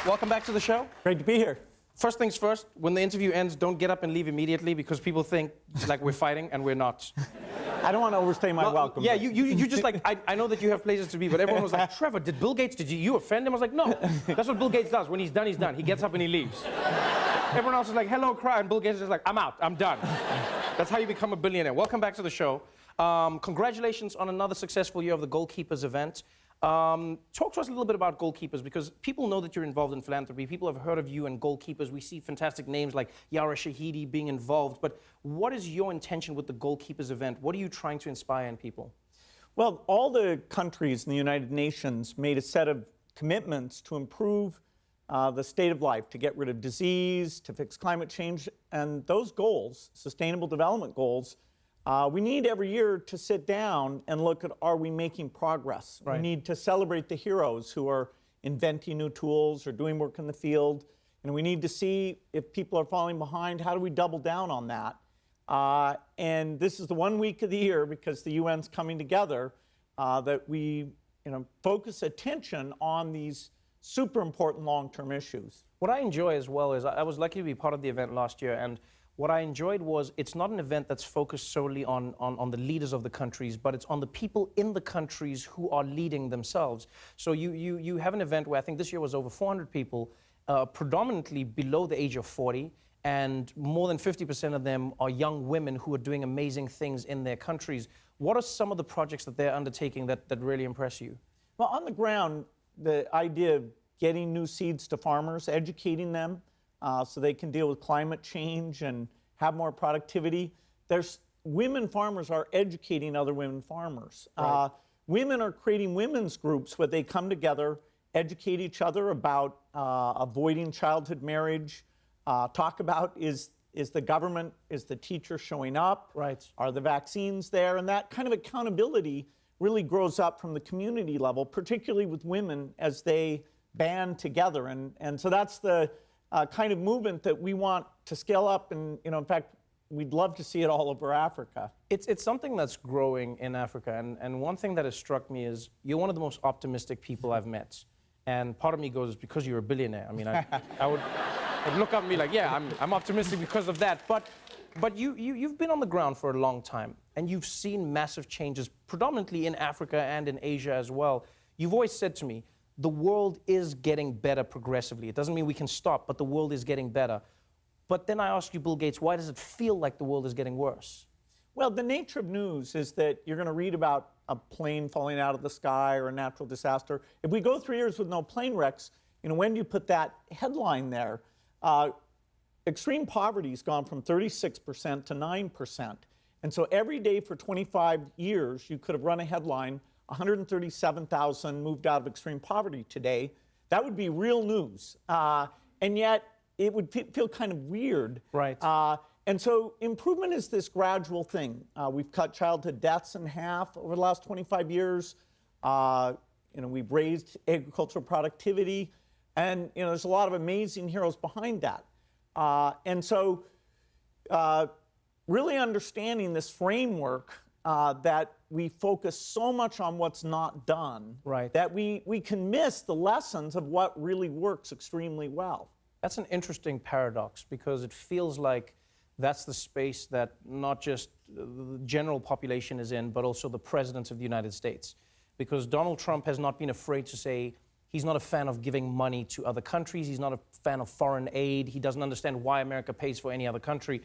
Welcome back to the show. Great to be here. First things first, when the interview ends, don't get up and leave immediately because people think like we're fighting and we're not. I don't want to overstay my welcome. Yeah, you just like, I know that you have places to be, but everyone was like, Trevor, did Bill Gates, did you offend him? I was like, no. That's what Bill Gates does. When he's done, he's done. He gets up and he leaves. Everyone else is like, hello, cry, and Bill Gates is like, I'm out, I'm done. That's how you become a billionaire. Welcome back to the show. Congratulations on another successful year of the Goalkeepers event. Talk to us a little bit about Goalkeepers, because people know that you're involved in philanthropy. People have heard of you and Goalkeepers. We see fantastic names like Yara Shahidi being involved. But what is your intention with the Goalkeepers event? What are you trying to inspire in people? Well, all the countries in the United Nations made a set of commitments to improve the state of life, to get rid of disease, to fix climate change. And those goals, sustainable development goals, we need every year to sit down and look at, are we making progress? Right. We need to celebrate the heroes who are inventing new tools or doing work in the field. And we need to see if people are falling behind, how do we double down on that? And this is the 1 week of the year, because the UN's coming together, that we focus attention on these super important long-term issues. What I enjoy as well is I was lucky to be part of the event last year, and what I enjoyed was it's not an event that's focused solely on the leaders of the countries, but it's on the people in the countries who are leading themselves. So you have an event where I think this year was over 400 people, predominantly below the age of 40, and more than 50% of them are young women who are doing amazing things in their countries. What are some of the projects that they're undertaking that really impress you? Well, on the ground, the idea of getting new seeds to farmers, educating them, so they can deal with climate change and have more productivity. Women farmers are educating other women farmers. Right. Women are creating women's groups where they come together, educate each other about avoiding childhood marriage, talk about is the government, is the teacher showing up? Right. Are the vaccines there? And that kind of accountability really grows up from the community level, particularly with women as they band together. And so that's the kind of movement that we want to scale up, and in fact, we'd love to see it all over Africa. It's something that's growing in Africa, and one thing that has struck me is you're one of the most optimistic people I've met. And part of me goes, it's because you're a billionaire. I mean, I would look up and be like, yeah, I'm optimistic because of that. But you've been on the ground for a long time, and you've seen massive changes, predominantly in Africa and in Asia as well. You've always said to me, the world is getting better progressively. It doesn't mean we can stop, but the world is getting better. But then I ask you, Bill Gates, why does it feel like the world is getting worse? Well, the nature of news is that you're going to read about a plane falling out of the sky or a natural disaster. If we go 3 years with no plane wrecks, when do you put that headline there? Extreme poverty has gone from 36% to 9%. And so every day for 25 years, you could have run a headline, 137,000 moved out of extreme poverty today. That would be real news. And yet, it would feel kind of weird. Right. And so improvement is this gradual thing. We've cut childhood deaths in half over the last 25 years. We've raised agricultural productivity. And there's a lot of amazing heroes behind that. And so really understanding this framework that we focus so much on what's not done, right, that we can miss the lessons of what really works extremely well. That's an interesting paradox, because it feels like that's the space that not just the general population is in, but also the presidents of the United States. Because Donald Trump has not been afraid to say he's not a fan of giving money to other countries. He's not a fan of foreign aid. He doesn't understand why America pays for any other country.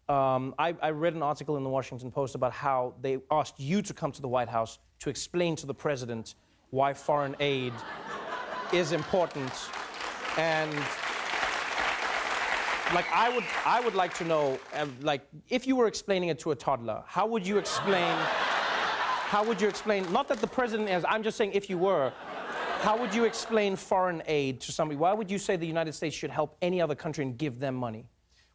I read an article in the Washington Post about how they asked you to come to the White House to explain to the president why foreign aid is important. And like, I would like to know, like, if you were explaining it to a toddler, how would you explain, not that the president is, I'm just saying if you were, how would you explain foreign aid to somebody? Why would you say the United States should help any other country and give them money?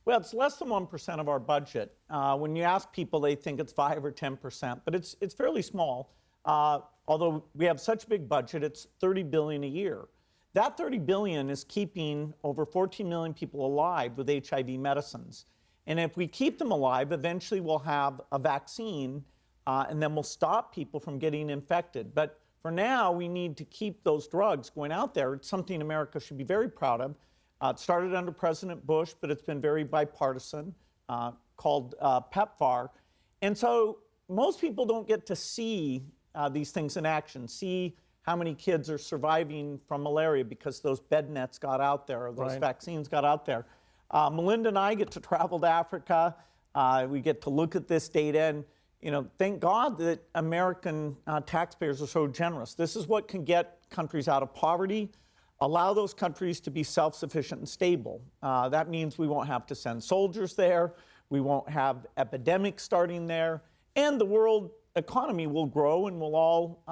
Well, it's less than 1% of our budget. When you ask people, they think it's 5 or 10%, but it's fairly small. Although we have such a big budget, it's $30 billion a year. That $30 billion is keeping over 14 million people alive with HIV medicines. And if we keep them alive, eventually we'll have a vaccine, and then we'll stop people from getting infected. But For now, we need to keep those drugs going out there. It's something America should be very proud of. It started under President Bush, but it's been very bipartisan, called PEPFAR. And so most people don't get to see these things in action, see how many kids are surviving from malaria because those bed nets got out there, or those vaccines got out there. Melinda and I get to travel to Africa. We get to look at this data, and thank God that American taxpayers are so generous. This is what can get countries out of poverty, allow those countries to be self-sufficient and stable. That means we won't have to send soldiers there, we won't have epidemics starting there, and the world economy will grow, and we'll all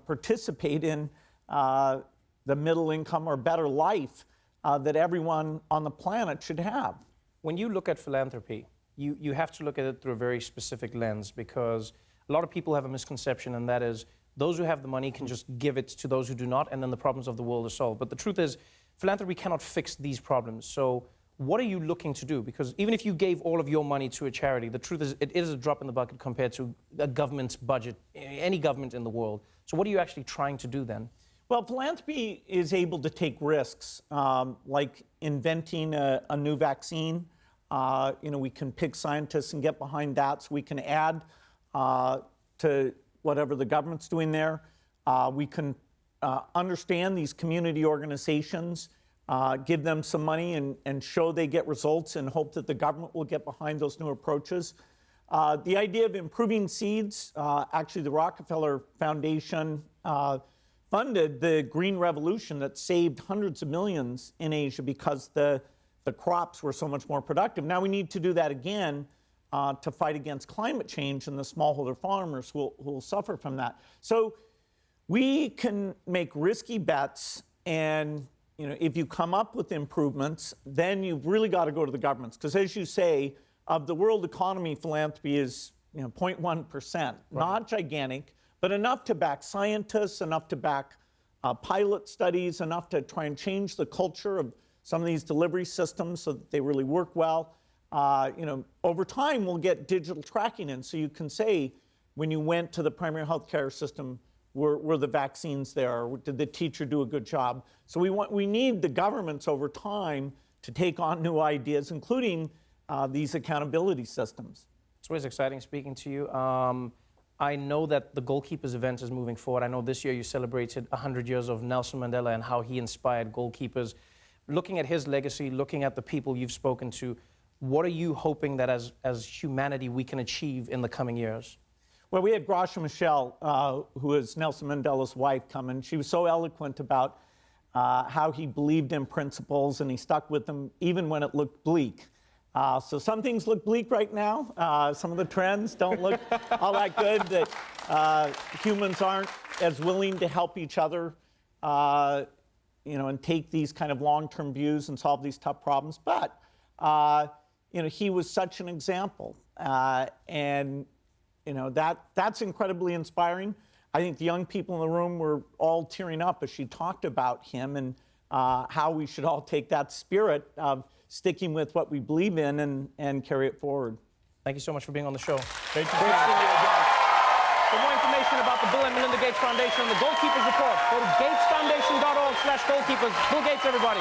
participate in the middle income or better life that everyone on the planet should have. When you look at philanthropy, you have to look at it through a very specific lens, because a lot of people have a misconception, and that is those who have the money can just give it to those who do not, and then the problems of the world are solved. But the truth is, philanthropy cannot fix these problems. So what are you looking to do? Because even if you gave all of your money to a charity, the truth is it is a drop in the bucket compared to a government's budget, any government in the world. So what are you actually trying to do then? Well, philanthropy is able to take risks, like inventing a new vaccine. We can pick scientists and get behind that, so we can add to whatever the government's doing there. We can understand these community organizations, give them some money and show they get results, and hope that the government will get behind those new approaches. The idea of improving seeds, actually the Rockefeller Foundation funded the Green Revolution that saved hundreds of millions in Asia because the crops were so much more productive. Now we need to do that again to fight against climate change and the smallholder farmers who will suffer from that. So we can make risky bets, and if you come up with improvements, then you've really got to go to the governments. Because as you say, of the world economy, philanthropy is 0.1%, not gigantic, but enough to back scientists, enough to back pilot studies, enough to try and change the culture of some of these delivery systems so that they really work well. Over time, we'll get digital tracking in, so you can say, when you went to the primary health care system, were the vaccines there? Did the teacher do a good job? So we need the governments over time to take on new ideas, including these accountability systems. It's always exciting speaking to you. I know that the Goalkeepers event is moving forward. I know this year you celebrated 100 years of Nelson Mandela and how he inspired Goalkeepers. Looking at his legacy, looking at the people you've spoken to, what are you hoping that as humanity we can achieve in the coming years? Well, we had Gracia Michel, who is Nelson Mandela's wife, come, and she was so eloquent about how he believed in principles and he stuck with them even when it looked bleak. So some things look bleak right now. Some of the trends don't look all that good, that humans aren't as willing to help each other, and take these kind of long-term views and solve these tough problems. But, he was such an example. And that's incredibly inspiring. I think the young people in the room were all tearing up as she talked about him and how we should all take that spirit of sticking with what we believe in and carry it forward. Thank you so much for being on the show. Great to see you again. For more information about the Bill and Melinda Gates Foundation and the Goalkeepers Report, go to gatesfoundation.org/goalkeepers. Bill Gates, everybody.